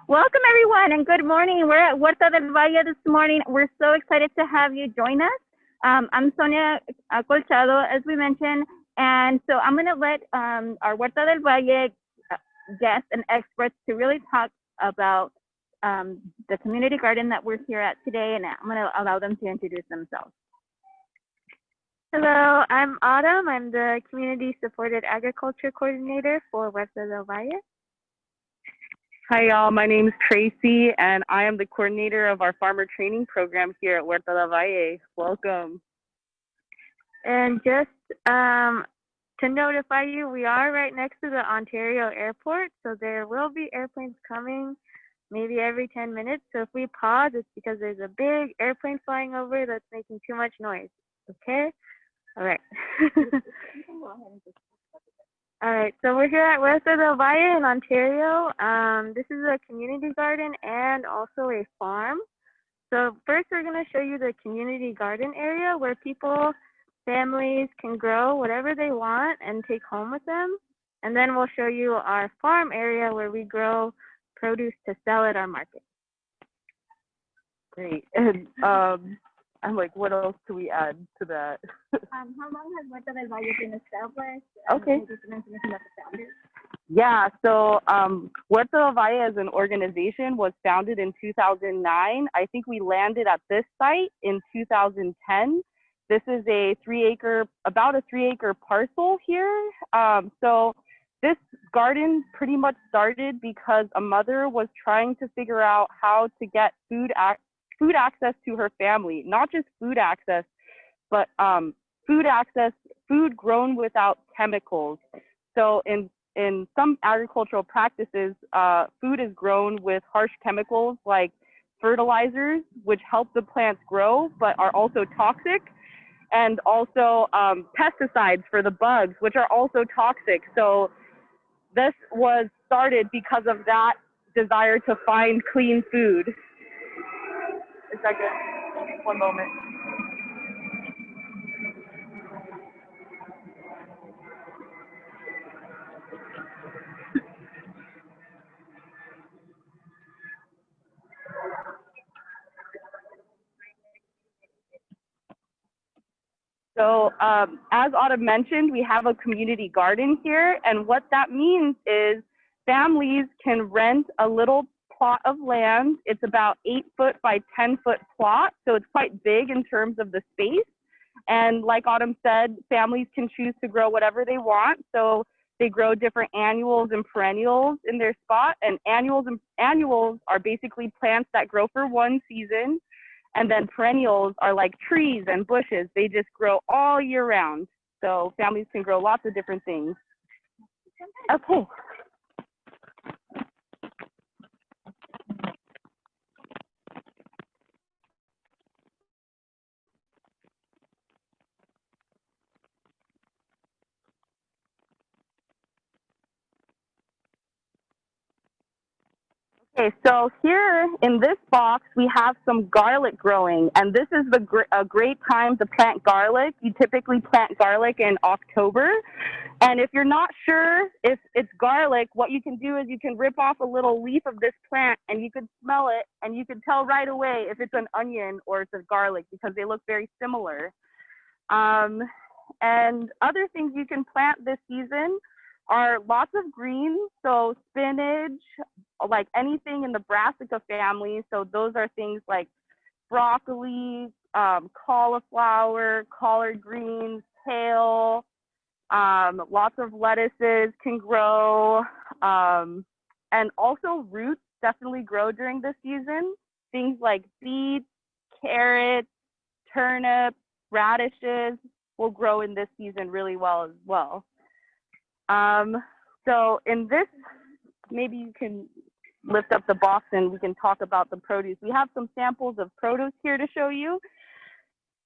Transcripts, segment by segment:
Welcome, everyone, and good morning. We're at Huerta del Valle this morning. We're so excited to have you join us. I'm Sonia Colchado, as we mentioned, and so I'm going to let our Huerta del Valle guests and experts to really talk about the community garden that we're here at today, and I'm going to allow them to introduce themselves. Hello, I'm Autumn. I'm the Community Supported Agriculture Coordinator for Huerta del Valle. Hi, y'all. My name is Tracy, and I am the coordinator of our farmer training program here at Huerta del Valle. Welcome. And just to notify you, we are right next to the Ontario airport, so there will be airplanes coming maybe every 10 minutes. So if we pause, it's because there's a big airplane flying over that's making too much noise. Okay? All right. All right, so we're here at Huerta del Valle in Ontario. This is a community garden and also a farm. So first we're gonna show you the community garden area where people, families can grow whatever they want and take home with them. And then we'll show you our farm area where we grow produce to sell at our market. Great. And I'm like, what else do we add to that? How long has Huerta del Valle been established? Okay. Yeah, so Huerta del Valle as an organization was founded in 2009. I think we landed at this site in 2010. This is about a 3-acre parcel here. So this garden pretty much started because a mother was trying to figure out how to get food access to her family, not just food access, but food grown without chemicals. So in some agricultural practices, food is grown with harsh chemicals like fertilizers, which help the plants grow, but are also toxic, and also pesticides for the bugs, which are also toxic. So this was started because of that desire to find clean food. A second, one moment. So as Autumn mentioned, we have a community garden here, and what that means is families can rent a little plot of land. It's about 8-foot by 10-foot plot, so it's quite big in terms of the space. And like Autumn said, families can choose to grow whatever they want. So they grow different annuals and perennials in their spot. And annuals are basically plants that grow for one season. And then perennials are like trees and bushes. They just grow all year round. So families can grow lots of different things. Okay. Okay, so here in this box, we have some garlic growing, and this is a great time to plant garlic. You typically plant garlic in October, and if you're not sure if it's garlic, what you can do is you can rip off a little leaf of this plant, and you can smell it, and you can tell right away if it's an onion or it's a garlic because they look very similar. And other things you can plant this season are lots of greens, so spinach, like anything in the brassica family. So those are things like broccoli, cauliflower, collard greens, kale, lots of lettuces can grow. And also roots definitely grow during this season. Things like beets, carrots, turnips, radishes will grow in this season really well as well. So in this, maybe you can lift up the box and we can talk about the produce. We have some samples of produce here to show you.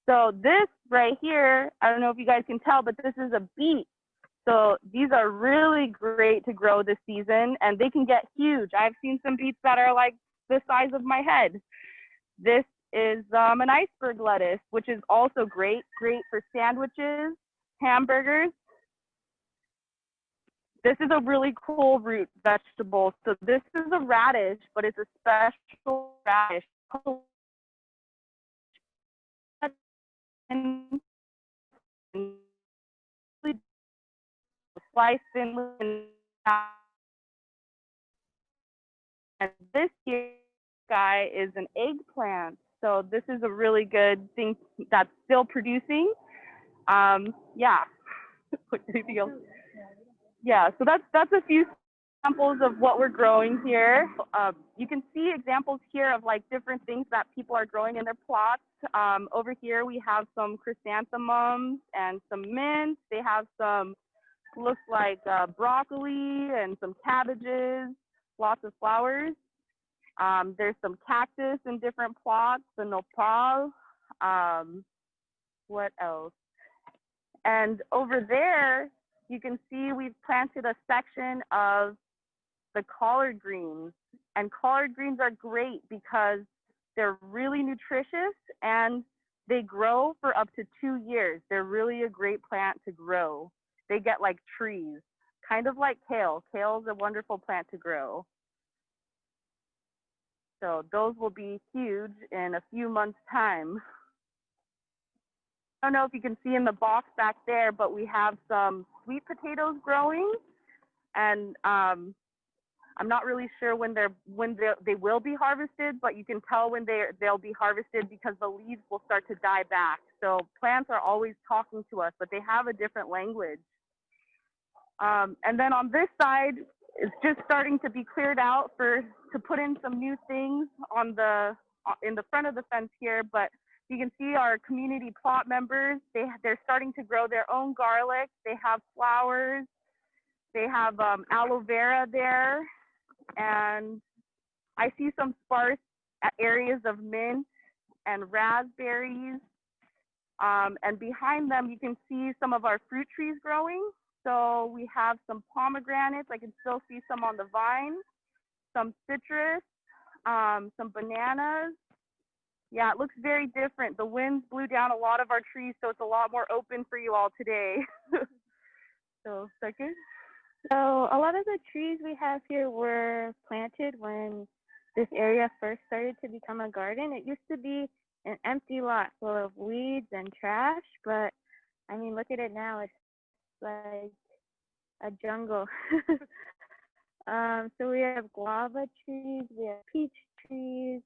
So this right here, I don't know if you guys can tell, but this is a beet. So these are really great to grow this season, and they can get huge. I've seen some beets that are like the size of my head. This is an iceberg lettuce, which is also great for sandwiches, hamburgers. This is a really cool root vegetable. So this is a radish, but it's a special radish. And sliced in. And this here guy is an eggplant. So this is a really good thing that's still producing. Yeah. Anything else? Yeah, so that's a few examples of what we're growing here. You can see examples here of like different things that people are growing in their plots. Over here we have some chrysanthemums and some mint. They have some, looks like broccoli and some cabbages, lots of flowers. There's some cactus in different plots, the nopal. What else? And over there, you can see we've planted a section of the collard greens. And collard greens are great because they're really nutritious and they grow for up to 2 years. They're really a great plant to grow. They get like trees, kind of like kale. Kale is a wonderful plant to grow. So those will be huge in a few months' time. I don't know if you can see in the box back there, but we have some sweet potatoes growing, and I'm not really sure when they will be harvested, but you can tell when they'll be harvested because the leaves will start to die back. So plants are always talking to us, but they have a different language. And then on this side, it's just starting to be cleared out to put in some new things in the front of the fence here, but you can see our community plot members, they're starting to grow their own garlic. They have flowers. They have aloe vera there. And I see some sparse areas of mint and raspberries. And behind them, you can see some of our fruit trees growing. So we have some pomegranates. I can still see some on the vine, some citrus, some bananas. Yeah, it looks very different. The winds blew down a lot of our trees, so it's a lot more open for you all today. So, second. So a lot of the trees we have here were planted when this area first started to become a garden. It used to be an empty lot full of weeds and trash, but I mean, look at it now. It's like a jungle. So we have guava trees, we have peach trees,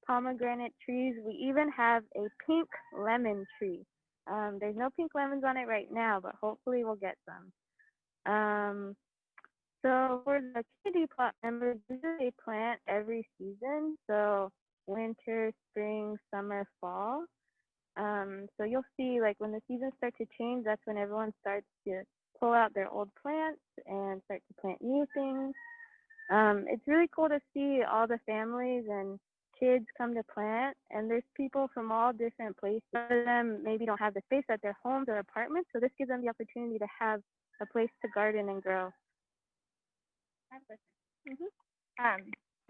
pomegranate trees. We even have a pink lemon tree. There's no pink lemons on it right now, but hopefully we'll get some. So for the community plot members, usually they plant every season. So winter, spring, summer, fall. So you'll see like when the seasons start to change, that's when everyone starts to pull out their old plants and start to plant new things. It's really cool to see all the families and kids come to plant, and there's people from all different places. Some of them maybe don't have the space at their homes or apartments, so this gives them the opportunity to have a place to garden and grow.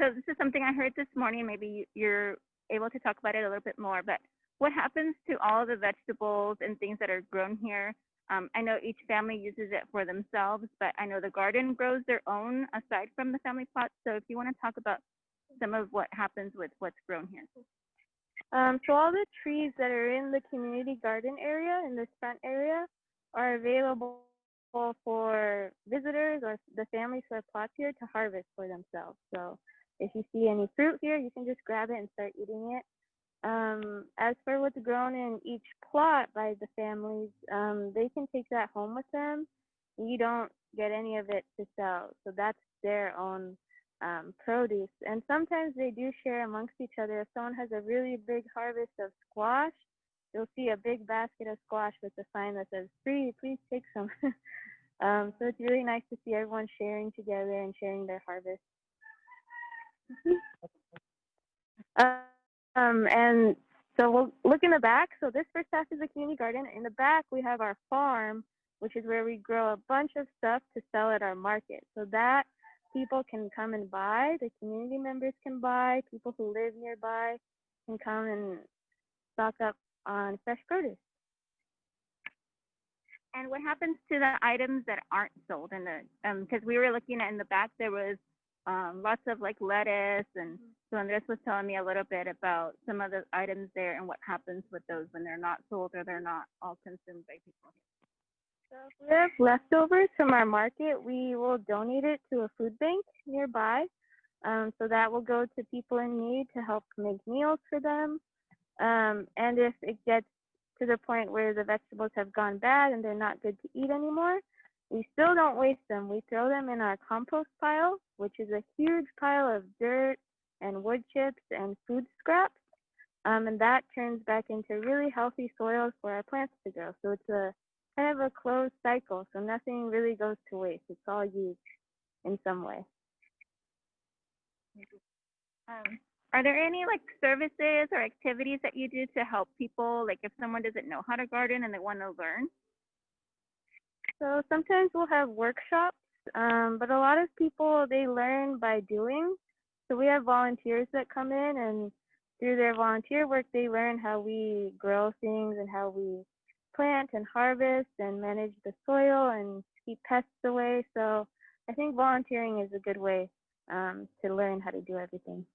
So this is something I heard this morning. Maybe you're able to talk about it a little bit more, but what happens to all the vegetables and things that are grown here? I know each family uses it for themselves, but I know the garden grows their own aside from the family plots. So if you want to talk about some of what happens with what's grown here. So all the trees that are in the community garden area, in this front area, are available for visitors or the families who have plots here to harvest for themselves. So if you see any fruit here, you can just grab it and start eating it. As for what's grown in each plot by the families, they can take that home with them. We don't get any of it to sell, so that's their own produce. And sometimes they do share amongst each other. If someone has a really big harvest of squash, you'll see a big basket of squash with a sign that says free, please take some. So it's really nice to see everyone sharing together and sharing their harvest. And so we'll look in the back. So this first half is the community garden. In the back, we have our farm, which is where we grow a bunch of stuff to sell at our market. So that people can come and buy, the community members can buy, people who live nearby can come and stock up on fresh produce. And what happens to the items that aren't sold in the, because we were looking at in the back, there was lots of like lettuce, and so Andres was telling me a little bit about some of the items there and what happens with those when they're not sold or they're not all consumed by people. So if we have leftovers from our market, we will donate it to a food bank nearby. So that will go to people in need to help make meals for them. And if it gets to the point where the vegetables have gone bad and they're not good to eat anymore, we still don't waste them. We throw them in our compost pile, which is a huge pile of dirt and wood chips and food scraps. And that turns back into really healthy soils for our plants to grow. So it's a kind of a closed cycle. So nothing really goes to waste. It's all used in some way. Are there any like services or activities that you do to help people, like if someone doesn't know how to garden and they want to learn? So sometimes we'll have workshops, but a lot of people, they learn by doing. So we have volunteers that come in, and through their volunteer work, they learn how we grow things and how we plant and harvest and manage the soil and keep pests away. So I think volunteering is a good way to learn how to do everything.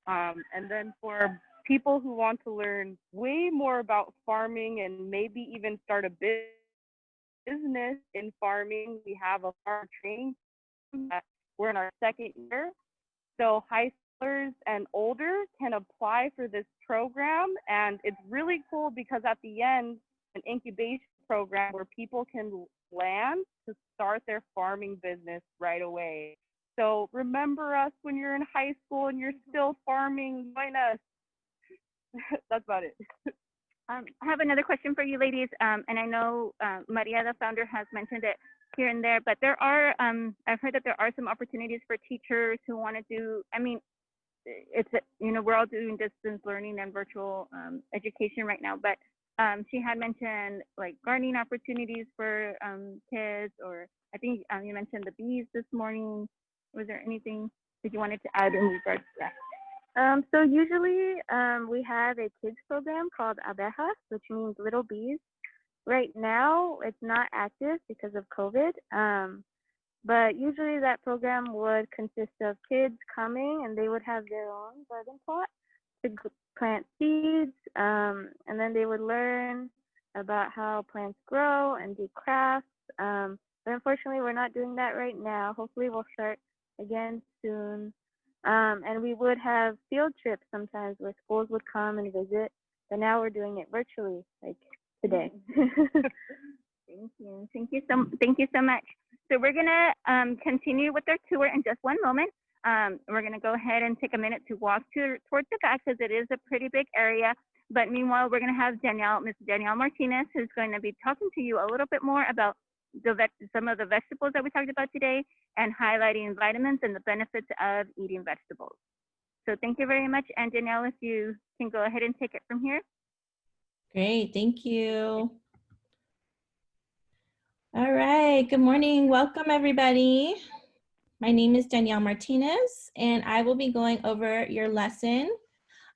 And then for people who want to learn way more about farming and maybe even start a business in farming, we have a farm training. We're in our second year. So high schoolers and older can apply for this program. And it's really cool because at the end, an incubation program where people can land to start their farming business right away. So remember us when you're in high school and you're still farming, join us. That's about it. I have another question for you ladies, and I know Maria, the founder, has mentioned it here and there, but there are, I've heard that there are some opportunities for teachers who want to do, I mean, it's, you know, we're all doing distance learning and virtual education right now, but she had mentioned like gardening opportunities for kids, or I think you mentioned the bees this morning. Was there anything that you wanted to add in regards to that? So usually we have a kids program called Abejas, which means little bees. Right now, it's not active because of COVID, but usually that program would consist of kids coming, and they would have their own garden plot to plant seeds, and then they would learn about how plants grow and do crafts. But unfortunately, we're not doing that right now. Hopefully, we'll start again soon. And we would have field trips sometimes where schools would come and visit, but now we're doing it virtually, like today. Thank you. Thank you so much. So we're gonna continue with our tour in just one moment. We're gonna go ahead and take a minute to walk towards the back because it is a pretty big area. But meanwhile, we're gonna have Miss Danielle Martinez, who's going to be talking to you a little bit more about some of the vegetables that we talked about today and highlighting vitamins and the benefits of eating vegetables. So thank you very much. And Danielle, if you can go ahead and take it from here. Great, thank you. All right, good morning. Welcome everybody. My name is Danielle Martinez and I will be going over your lesson.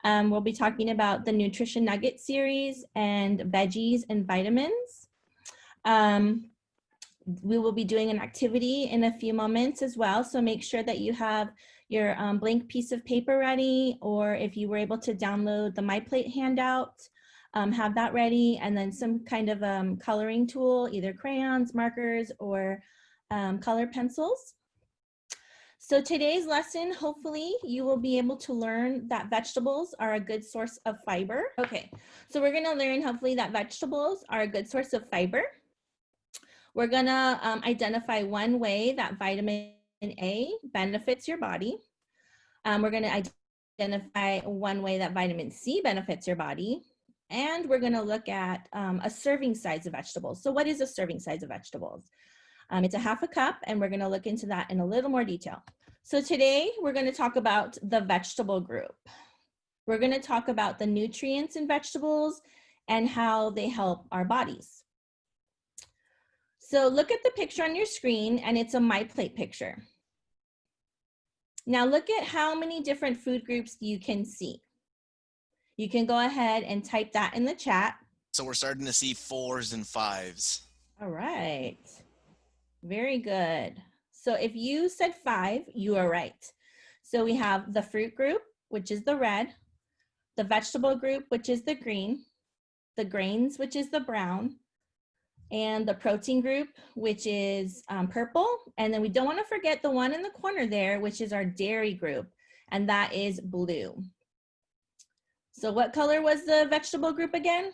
We'll be talking about the Nutrition Nugget series and veggies and vitamins. We will be doing an activity in a few moments as well, so make sure that you have your blank piece of paper ready, or if you were able to download the My Plate handout, have that ready, and then some kind of coloring tool, either crayons, markers, or color pencils. So today's lesson, hopefully you will be able to learn that vegetables are a good source of fiber. Okay, so we're gonna learn hopefully that vegetables are a good source of fiber. We're gonna identify one way that vitamin A benefits your body. We're gonna identify one way that vitamin C benefits your body. And we're gonna look at a serving size of vegetables. So what is a serving size of vegetables? It's a half a cup, and we're gonna look into that in a little more detail. So today we're gonna talk about the vegetable group. We're gonna talk about the nutrients in vegetables and how they help our bodies. So look at the picture on your screen, and it's a My Plate picture. Now look at how many different food groups you can see. You can go ahead and type that in the chat. So we're starting to see 4s and 5s. All right. Very good. So if you said 5, you are right. So we have the fruit group, which is the red, the vegetable group, which is the green, the grains, which is the brown, and the protein group, which is purple. And then we don't want to forget the one in the corner there, which is our dairy group, and that is blue. So what color was the vegetable group again?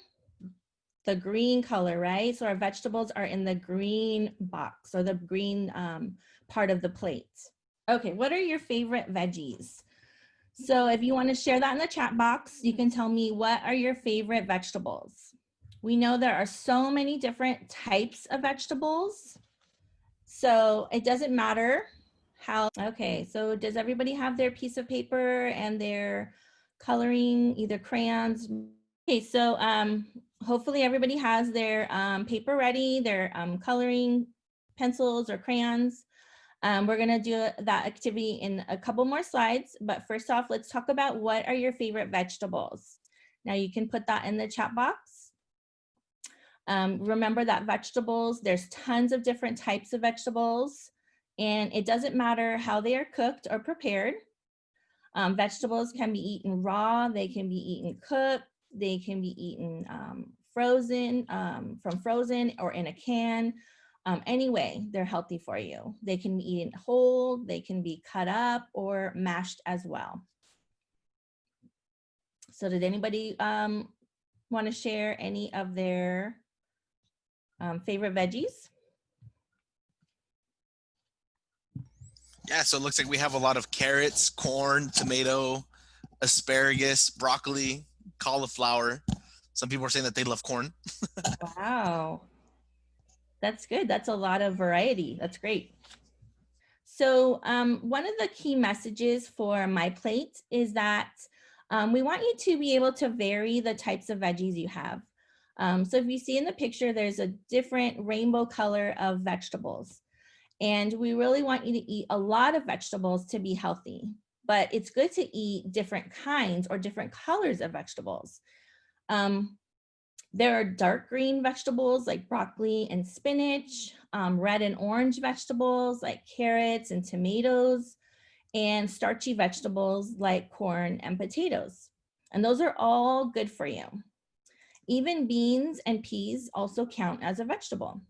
The green color, right? So our vegetables are in the green box or the green part of the plate. Okay, what are your favorite veggies? So if you want to share that in the chat box, you can tell me what are your favorite vegetables. We know there are so many different types of vegetables. So it doesn't matter how, okay, so does everybody have their piece of paper and their coloring, either crayons? Okay, so hopefully everybody has their paper ready, their coloring pencils or crayons. We're gonna do that activity in a couple more slides, but first off, let's talk about what are your favorite vegetables. Now you can put that in the chat box. Remember that vegetables, there's tons of different types of vegetables, and it doesn't matter how they are cooked or prepared. Vegetables can be eaten raw, they can be eaten cooked, they can be eaten frozen, from frozen or in a can. Anyway, they're healthy for you. They can be eaten whole, they can be cut up or mashed as well. So did anybody want to share any of their favorite veggies? Yeah, so it looks like we have a lot of carrots, corn, tomato, asparagus, broccoli, cauliflower. Some people are saying that they love corn. Wow. That's good. That's a lot of variety. That's great. So one of the key messages for My Plate is that we want you to be able to vary the types of veggies you have. So if you see in the picture, there's a different rainbow color of vegetables. And we really want you to eat a lot of vegetables to be healthy. But it's good to eat different kinds or different colors of vegetables. There are dark green vegetables like broccoli and spinach, red and orange vegetables like carrots and tomatoes, and starchy vegetables like corn and potatoes. And those are all good for you. Even beans and peas also count as a vegetable.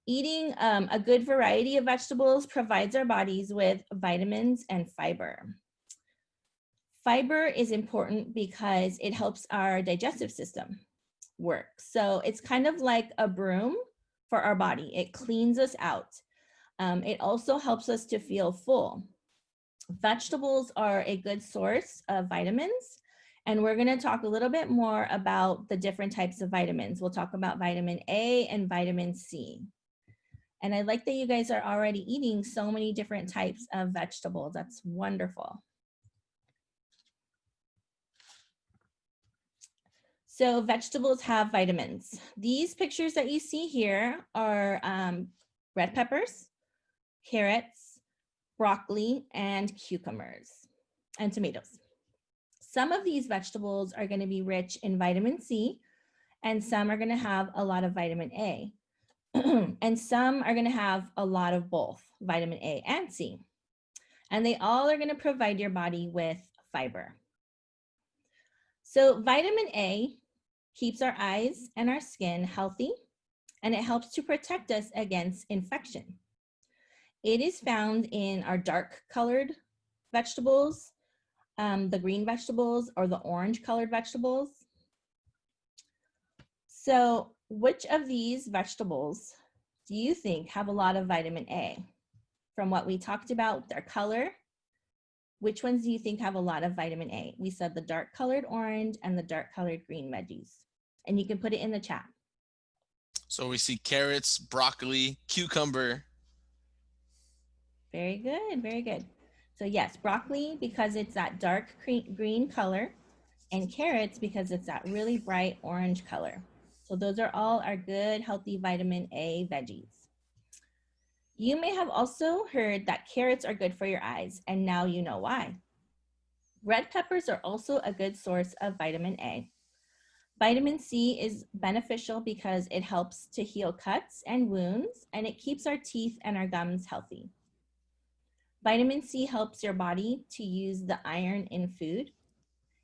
Eating a good variety of vegetables provides our bodies with vitamins and fiber. Fiber is important because it helps our digestive system work. So it's kind of like a broom for our body. It cleans us out. It also helps us to feel full. Vegetables are a good source of vitamins, and we're going to talk a little bit more about the different types of vitamins. We'll talk about vitamin A and vitamin C. And I like that you guys are already eating so many different types of vegetables. That's wonderful. So vegetables have vitamins. These pictures that you see here are red peppers, carrots, broccoli, and cucumbers, and tomatoes. Some of these vegetables are going to be rich in vitamin C, and some are going to have a lot of vitamin A. And some are going to have a lot of both vitamin A and C. And they all are going to provide your body with fiber. So vitamin A keeps our eyes and our skin healthy, and it helps to protect us against infection. It is found in our dark colored vegetables, the green vegetables, or the orange colored vegetables. So which of these vegetables do you think have a lot of vitamin A? From what we talked about, their color, which ones do you think have a lot of vitamin A? We said the dark colored orange and the dark colored green veggies. And you can put it in the chat. So we see carrots, broccoli, cucumber. Very good, very good. So yes, broccoli because it's that dark green color, and carrots because it's that really bright orange color. So those are all our good, healthy vitamin A veggies. You may have also heard that carrots are good for your eyes, and now you know why. Red peppers are also a good source of vitamin A. Vitamin C is beneficial because it helps to heal cuts and wounds, and it keeps our teeth and our gums healthy. Vitamin C helps your body to use the iron in food,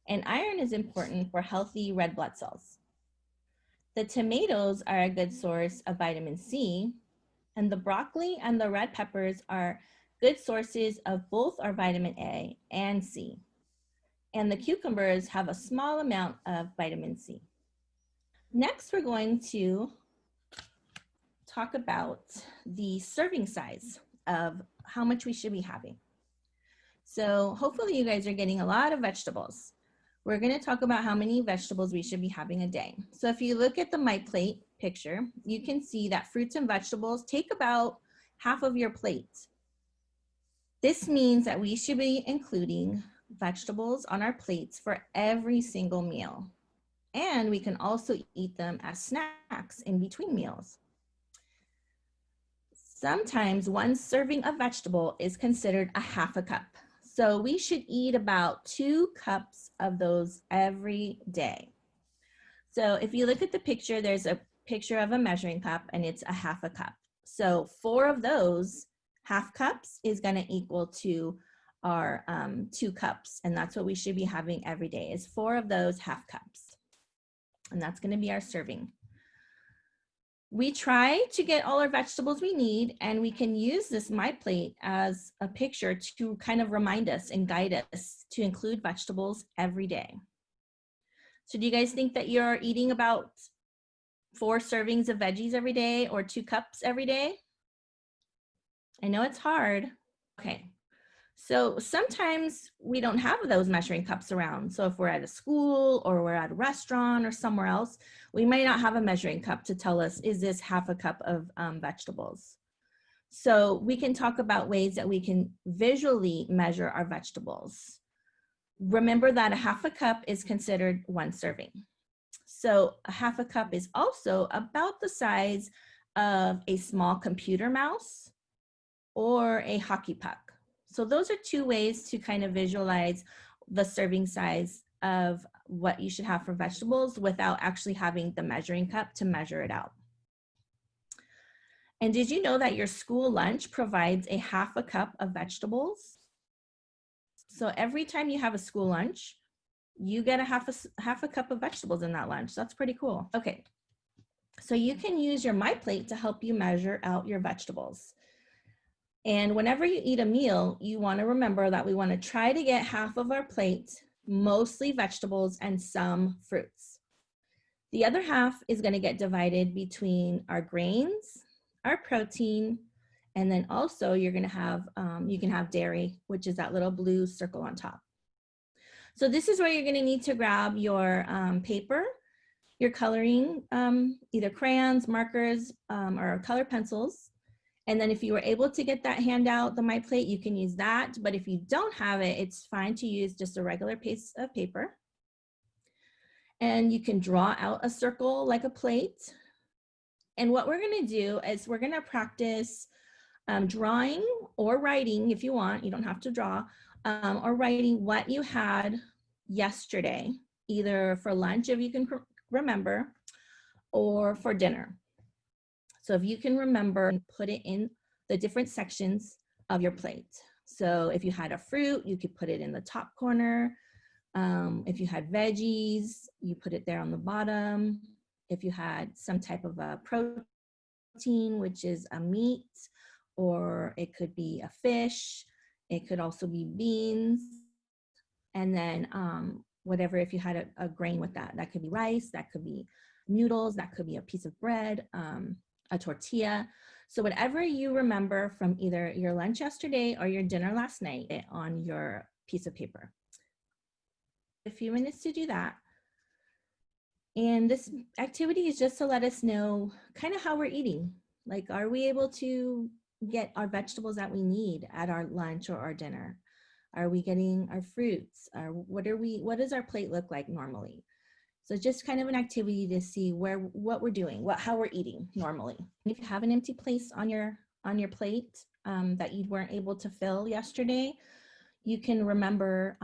and iron is important for healthy red blood cells. The tomatoes are a good source of vitamin C, and the broccoli and the red peppers are good sources of both our vitamin A and C. And the cucumbers have a small amount of vitamin C. Next, we're going to talk about the serving size of how much we should be having. So hopefully you guys are getting a lot of vegetables. We're going to talk about how many vegetables we should be having a day. So if you look at the My Plate picture, you can see that fruits and vegetables take about half of your plate. This means that we should be including vegetables on our plates for every single meal. And we can also eat them as snacks in between meals. Sometimes one serving of vegetable is considered a half a cup. So we should eat about 2 cups of those every day. So if you look at the picture, there's a picture of a measuring cup and it's a half a cup. So 4 of those half cups is going to equal to our 2 cups. And that's what we should be having every day is 4 of those half cups. And that's going to be our serving. We try to get all our vegetables we need, and we can use this My Plate as a picture to kind of remind us and guide us to include vegetables every day. So do you guys think that you're eating about 4 servings of veggies every day or 2 cups every day? I know it's hard. Okay. So sometimes we don't have those measuring cups around. So if we're at a school or we're at a restaurant or somewhere else, we might not have a measuring cup to tell us, is this half a cup of vegetables? So we can talk about ways that we can visually measure our vegetables. Remember that a half a cup is considered 1 serving. So a half a cup is also about the size of a small computer mouse or a hockey puck. So those are 2 ways to kind of visualize the serving size of what you should have for vegetables without actually having the measuring cup to measure it out. And did you know that your school lunch provides a half a cup of vegetables? So every time you have a school lunch, you get a half a cup of vegetables in that lunch. That's pretty cool. Okay, so you can use your My Plate to help you measure out your vegetables. And whenever you eat a meal, you want to remember that we want to try to get half of our plate, mostly vegetables and some fruits. The other half is going to get divided between our grains, our protein, and then also you're going to have, you can have dairy, which is that little blue circle on top. So this is where you're going to need to grab your paper, your coloring, either crayons, markers, or color pencils. And then if you were able to get that handout, the My Plate, you can use that. But if you don't have it, it's fine to use just a regular piece of paper. And you can draw out a circle like a plate. And what we're going to do is we're going to practice drawing or writing if you want. You don't have to draw, or writing what you had yesterday, either for lunch if you can remember, or for dinner. So if you can remember, and put it in the different sections of your plate. So if you had a fruit, you could put it in the top corner. If you had veggies, you put it there on the bottom. If you had some type of a protein, which is a meat, or it could be a fish, it could also be beans. And then whatever, if you had a grain with that, that could be rice, that could be noodles, that could be a piece of bread, a tortilla. So whatever you remember from either your lunch yesterday or your dinner last night on your piece of paper. A few minutes to do that. And this activity is just to let us know kind of how we're eating. Like, are we able to get our vegetables that we need at our lunch or our dinner? Are we getting our fruits? What does our plate look like normally? So just kind of an activity to see what we're doing, how we're eating normally. If you have an empty place on your plate that you weren't able to fill yesterday, you can remember,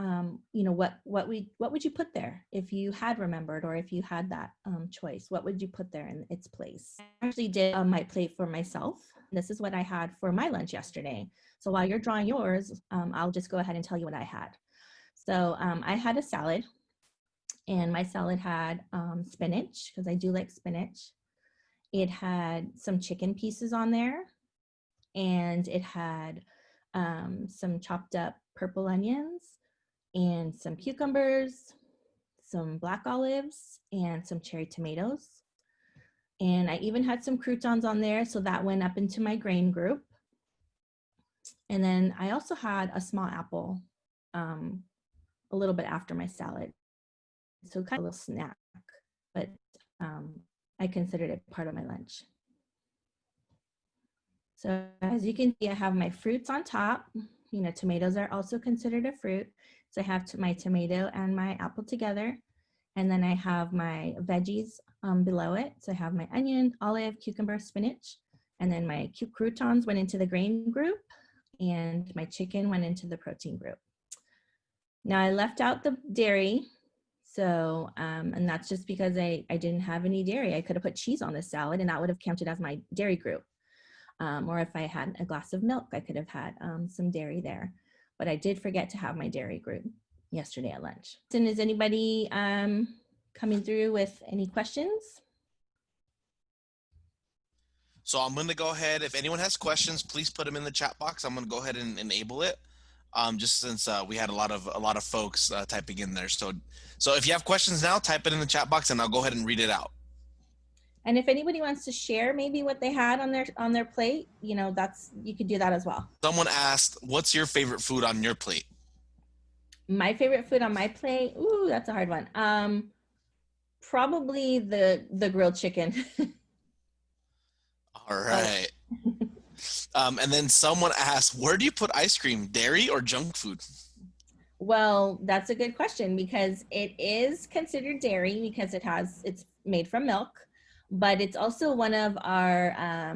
you know, what would you put there if you had remembered, or if you had that choice, what would you put there in its place? I actually did my plate for myself. This is what I had for my lunch yesterday. So while you're drawing yours, I'll just go ahead and tell you what I had. So I had a salad, and my salad had spinach, because I do like spinach. It had some chicken pieces on there, and it had some chopped up purple onions and some cucumbers, some black olives, and some cherry tomatoes. And I even had some croutons on there, so that went up into my grain group. And then I also had a small apple a little bit after my salad. So kind of a little snack, but I considered it part of my lunch. So as you can see, I have my fruits on top. You know, tomatoes are also considered a fruit. So I have my tomato and my apple together. And then I have my veggies below it. So I have my onion, olive, cucumber, spinach. And then my croutons went into the grain group, and my chicken went into the protein group. Now I left out the dairy. So, and that's just because I didn't have any dairy. I could have put cheese on this salad, and that would have counted as my dairy group. Or if I had a glass of milk, I could have had some dairy there. But I did forget to have my dairy group yesterday at lunch. And is anybody coming through with any questions? So I'm going to go ahead. If anyone has questions, please put them in the chat box. I'm going to go ahead and enable it. Just since we had a lot of folks typing in there. So if you have questions now, type it in the chat box, and I'll go ahead and read it out. And if anybody wants to share maybe what they had on their plate, you know, you could do that as well. Someone asked, "What's your favorite food on your plate?" My favorite food on my plate? Ooh, that's a hard one. Probably the grilled chicken. All right. And then someone asked, "Where do you put ice cream? Dairy or junk food?" Well, that's a good question, because it is considered dairy because it's made from milk, but it's also one of our,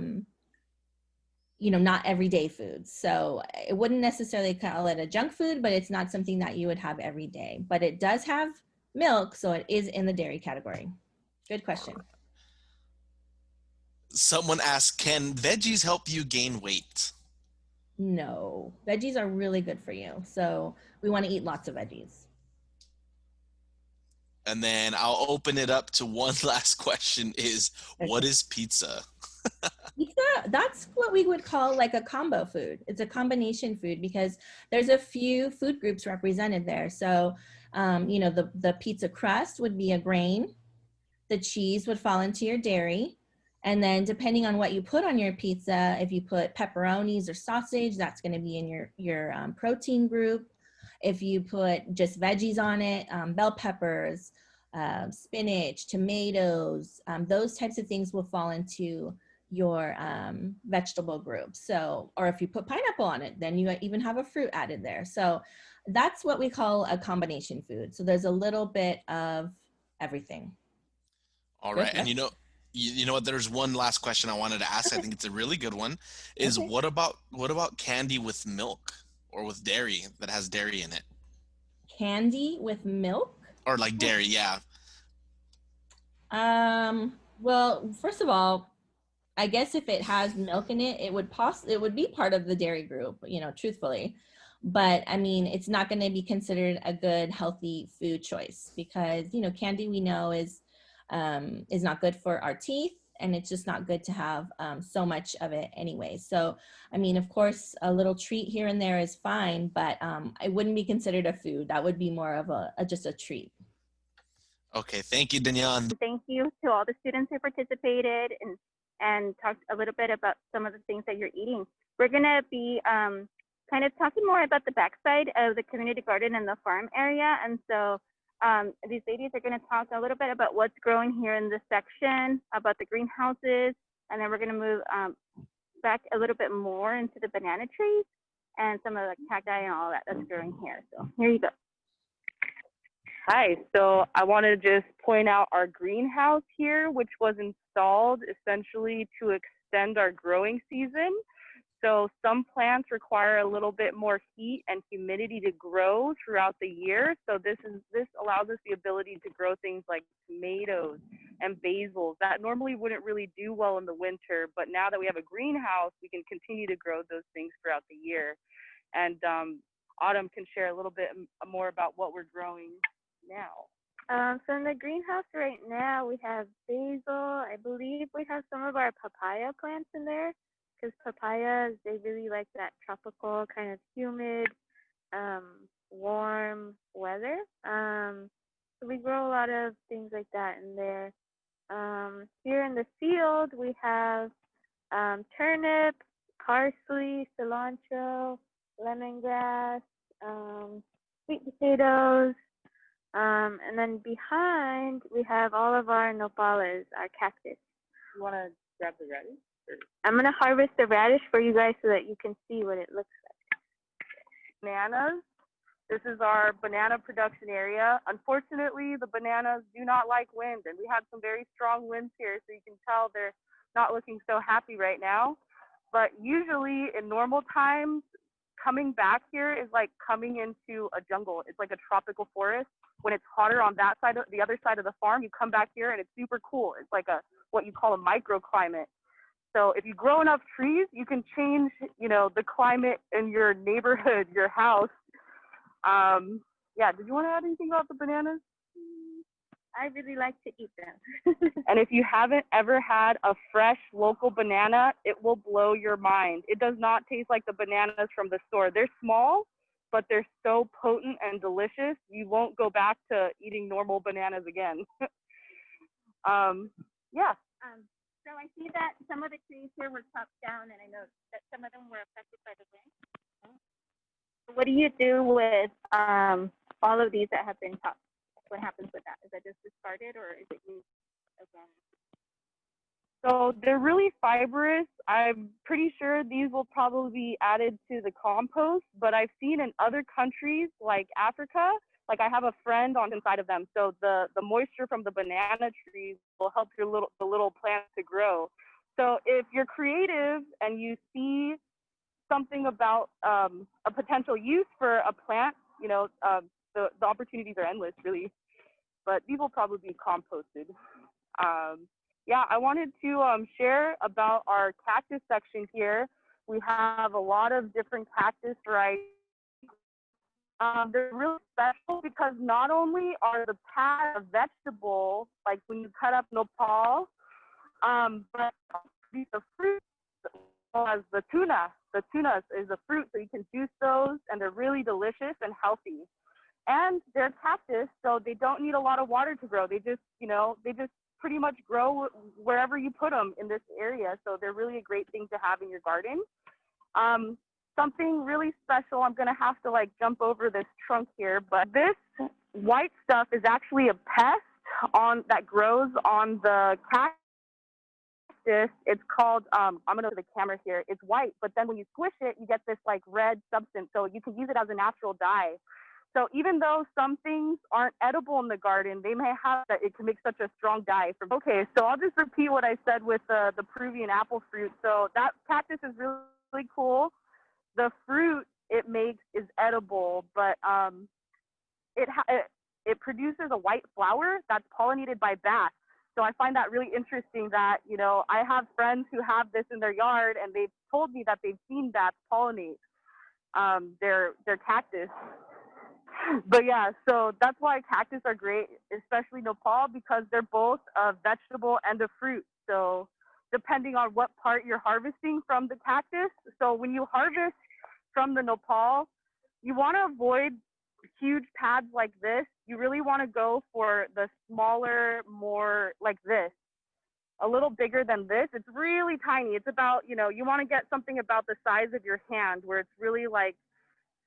you know, not everyday foods. So it wouldn't necessarily call it a junk food, but it's not something that you would have every day. But it does have milk, so it is in the dairy category. Good question. Someone asked, "Can veggies help you gain weight?" No, veggies are really good for you. So we want to eat lots of veggies. And then I'll open it up to one last question is, what is pizza? Pizza, that's what we would call like a combo food. It's a combination food because there's a few food groups represented there. So, you know, the pizza crust would be a grain. The cheese would fall into your dairy. And then depending on what you put on your pizza, if you put pepperonis or sausage, that's going to be in your protein group. If you put just veggies on it, bell peppers, spinach, tomatoes, those types of things will fall into your vegetable group. So, or if you put pineapple on it, then you even have a fruit added there. So that's what we call a combination food. So there's a little bit of everything. All right. And you know what, there's one last question I wanted to ask. I think it's a really good one, is what about candy with milk or with dairy that has dairy in it? Candy with milk? Or like dairy, yeah. Well, first of all, I guess if it has milk in it, it would be part of the dairy group, you know, truthfully. But I mean, it's not going to be considered a good, healthy food choice because, you know, candy we know is not good for our teeth, and it's just not good to have so much of it anyway. So, I mean, of course, a little treat here and there is fine, but it wouldn't be considered a food. That would be more of just a treat. Okay, thank you, Danielle. Thank you to all the students who participated and talked a little bit about some of the things that you're eating. We're gonna be kind of talking more about the backside of the community garden and the farm area. And so these ladies are gonna talk a little bit about what's growing here in this section, about the greenhouses, and then we're gonna move back a little bit more into the banana trees and some of the cacti and all that's growing here. So here you go. Hi, so I want to just point out our greenhouse here, which was installed essentially to extend our growing season. So some plants require a little bit more heat and humidity to grow throughout the year. So this allows us the ability to grow things like tomatoes and basils that normally wouldn't really do well in the winter. But now that we have a greenhouse, we can continue to grow those things throughout the year. And Autumn can share a little bit more about what we're growing now. So in the greenhouse right now, we have basil. I believe we have some of our papaya plants in there, because papayas, they really like that tropical kind of humid, warm weather. So we grow a lot of things like that in there. Here in the field, we have turnips, parsley, cilantro, lemongrass, sweet potatoes. And then behind, we have all of our nopales, our cactus. You want to grab the radish? I'm going to harvest the radish for you guys so that you can see what it looks like. Bananas. This is our banana production area. Unfortunately, the bananas do not like wind, and we had some very strong winds here, so you can tell they're not looking so happy right now. But usually in normal times, coming back here is like coming into a jungle. It's like a tropical forest. When it's hotter on that side, the other side of the farm, you come back here and it's super cool. It's like what you call a microclimate. So if you grow enough trees, you can change, the climate in your neighborhood, your house. Yeah, did you want to add anything about the bananas? I really like to eat them. And if you haven't ever had a fresh local banana, it will blow your mind. It does not taste like the bananas from the store. They're small, but they're so potent and delicious, you won't go back to eating normal bananas again. Yeah. So I see that some of the trees here were chopped down, and I know that some of them were affected by the wind. What do you do with all of these that have been chopped? What happens with that? Is that just discarded, or is it used again? So they're really fibrous. I'm pretty sure these will probably be added to the compost, but I've seen in other countries like Africa, like I have a friend on inside of them. So the moisture from the banana trees will help the little plants to grow. So if you're creative and you see something about a potential use for a plant, the opportunities are endless, really. But these will probably be composted. Yeah, I wanted to share about our cactus section here. We have a lot of different cactus varieties. They're really special because not only are the pads a vegetable, like when you cut up nopal, but the fruit, as the tuna. The tuna is a fruit, so you can juice those, and they're really delicious and healthy. And they're cactus, so they don't need a lot of water to grow. They just pretty much grow wherever you put them in this area. So they're really a great thing to have in your garden. Something really special, I'm gonna have to jump over this trunk here, but this white stuff is actually a pest that grows on the cactus. It's called, I'm gonna go to the camera here. It's white, but then when you squish it, you get this red substance. So you can use it as a natural dye. So even though some things aren't edible in the garden, they may have that it can make such a strong dye. Okay, so I'll just repeat what I said with the Peruvian apple fruit. So that cactus is really, really cool. The fruit it makes is edible, but it produces a white flower that's pollinated by bats. So I find that really interesting that, I have friends who have this in their yard and they've told me that they've seen bats pollinate their cactus. But yeah, so that's why cactus are great, especially nopal, because they're both a vegetable and a fruit. So depending on what part you're harvesting from the cactus. So when you harvest from the nopal, you want to avoid huge pads like this. You really want to go for the smaller, more like this, a little bigger than this. It's really tiny. It's about, you want to get something about the size of your hand where it's really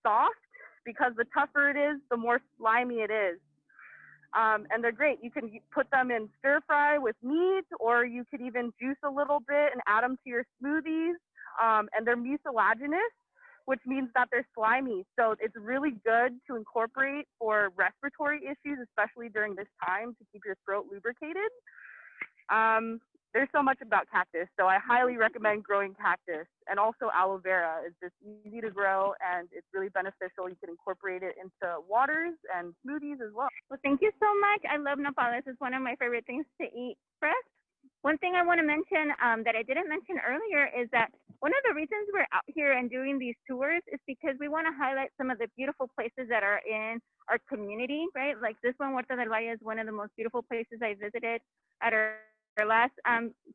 soft, because the tougher it is, the more slimy it is. And they're great. You can put them in stir fry with meat, or you could even juice a little bit and add them to your smoothies. And they're mucilaginous, which means that they're slimy. So it's really good to incorporate for respiratory issues, especially during this time, to keep your throat lubricated. there's so much about cactus. So I highly recommend growing cactus. And also aloe vera is just easy to grow and it's really beneficial. You can incorporate it into waters and smoothies as well. Well, thank you so much. I love nopales. It's one of my favorite things to eat fresh. One thing I want to mention that I didn't mention earlier is that one of the reasons we're out here and doing these tours is because we want to highlight some of the beautiful places that are in our community, right? Like this one, Huerta del Valle, is one of the most beautiful places I visited. At our last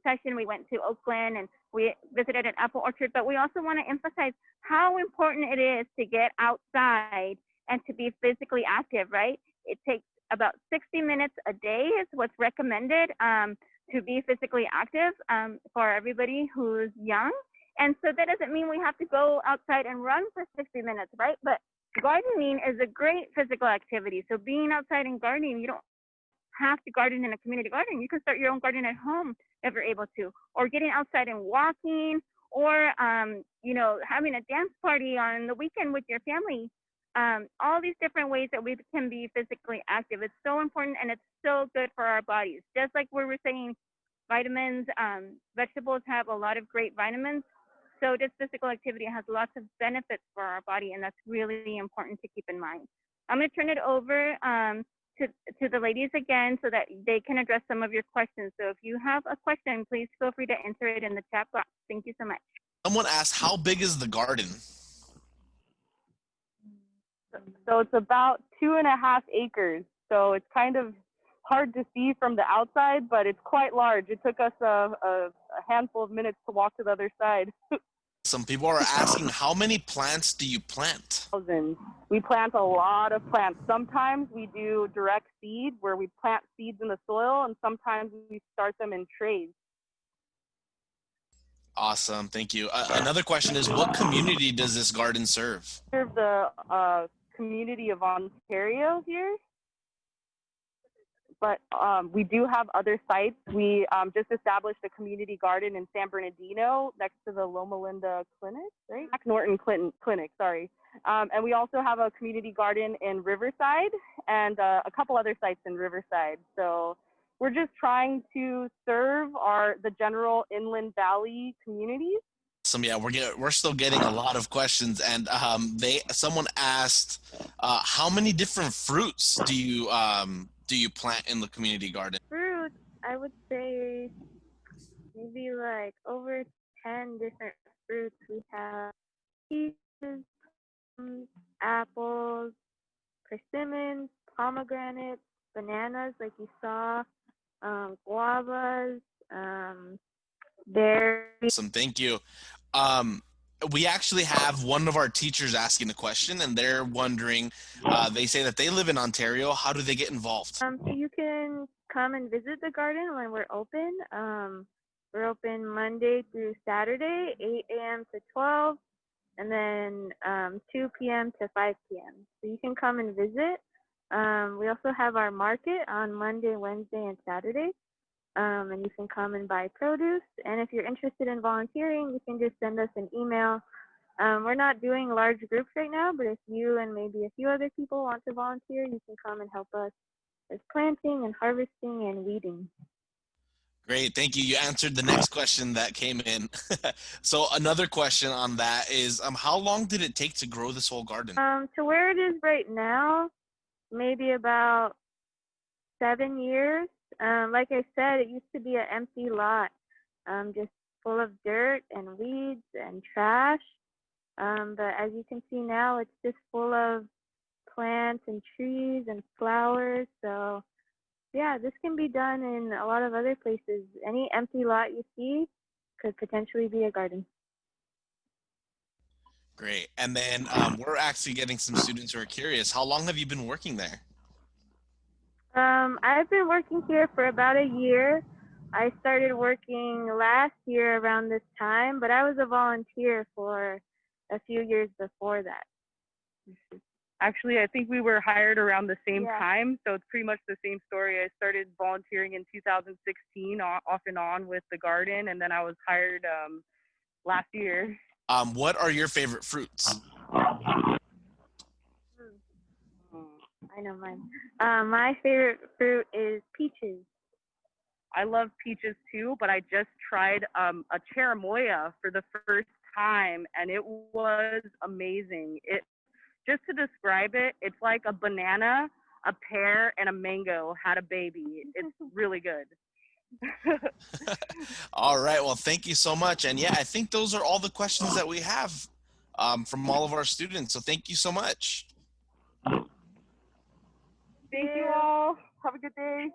session, we went to Oakland and we visited an apple orchard, but we also want to emphasize how important it is to get outside and to be physically active, right? It takes about 60 minutes a day is what's recommended to be physically active for everybody who's young. And so that doesn't mean we have to go outside and run for 60 minutes, right? But gardening is a great physical activity. So being outside and gardening, you don't have to garden in a community garden. You can start your own garden at home if you're able to, or getting outside and walking, or you know, having a dance party on the weekend with your family. All these different ways that we can be physically active. It's so important and it's so good for our bodies. Just like we were saying, vitamins, vegetables have a lot of great vitamins. So this physical activity has lots of benefits for our body, and that's really important to keep in mind. I'm going to turn it over to the ladies again so that they can address some of your questions. So if you have a question, please feel free to enter it in the chat box. Thank you so much. Someone asked, how big is the garden? So it's about 2.5 acres. So it's kind of hard to see from the outside, but it's quite large. It took us a handful of minutes to walk to the other side. Some people are asking, how many plants do you plant? Thousands. We plant a lot of plants. Sometimes we do direct seed where we plant seeds in the soil, and sometimes we start them in trays. Awesome, thank you. Another question is, what community does this garden serve? Serve the community of Ontario here. But we do have other sites. We just established a community garden in San Bernardino next to the Loma Linda Clinic, right? Norton Clinic, sorry. And we also have a community garden in Riverside and a couple other sites in Riverside. So we're just trying to serve the general Inland Valley communities. Yeah, we're still getting a lot of questions, and someone asked, how many different fruits do you plant in the community garden? Fruits, I would say maybe like over 10 different fruits. We have peaches, apples, persimmons, pomegranates, bananas, like you saw, guavas, berries. Awesome, thank you. We actually have one of our teachers asking a question, and they're wondering, they say that they live in Ontario. How do they get involved? So you can come and visit the garden when we're open. We're open Monday through Saturday, 8 a.m. to 12, and then 2 p.m. to 5 p.m. So you can come and visit. We also have our market on Monday, Wednesday, and Saturday. And you can come and buy produce. And if you're interested in volunteering, you can just send us an email. We're not doing large groups right now, but if you and maybe a few other people want to volunteer, you can come and help us with planting and harvesting and weeding. Great, thank you. You answered the next question that came in. So another question on that is, how long did it take to grow this whole garden? To where it is right now, maybe about 7 years. Like I said, it used to be an empty lot, just full of dirt and weeds and trash. But as you can see now, it's just full of plants and trees and flowers. So yeah, this can be done in a lot of other places. Any empty lot you see could potentially be a garden. Great. And then we're actually getting some students who are curious. How long have you been working there? I've been working here for about a year. I started working last year around this time, but I was a volunteer for a few years before that. Actually, I think we were hired around the same time, so it's pretty much the same story. I started volunteering in 2016, off and on with the garden, and then I was hired last year. What are your favorite fruits? I know mine. My favorite fruit is peaches. I love peaches too, but I just tried a cherimoya for the first time, and it was amazing. It just to describe it, it's like a banana, a pear, and a mango had a baby. It's really good. All right. Well, thank you so much. And yeah, I think those are all the questions that we have from all of our students. So thank you so much. Thank you all. Have a good day.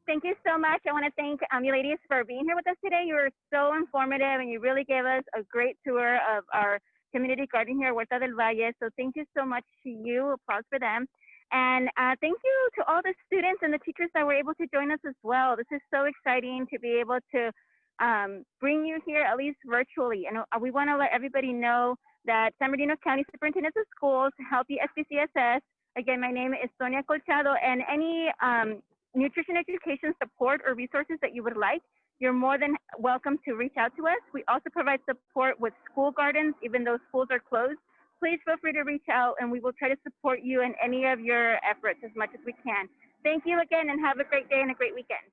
Thank you so much. I want to thank you ladies for being here with us today. You were so informative and you really gave us a great tour of our community garden here, Huerta del Valle. So thank you so much to you. Applause for them. And thank you to all the students and the teachers that were able to join us as well. This is so exciting to be able to bring you here, at least virtually. And we want to let everybody know that San Bernardino County Superintendent of Schools help you SBCSS. Again, my name is Sonia Colchado, and any nutrition education support or resources that you would like, you're more than welcome to reach out to us. We also provide support with school gardens, even though schools are closed. Please feel free to reach out and we will try to support you in any of your efforts as much as we can. Thank you again and have a great day and a great weekend.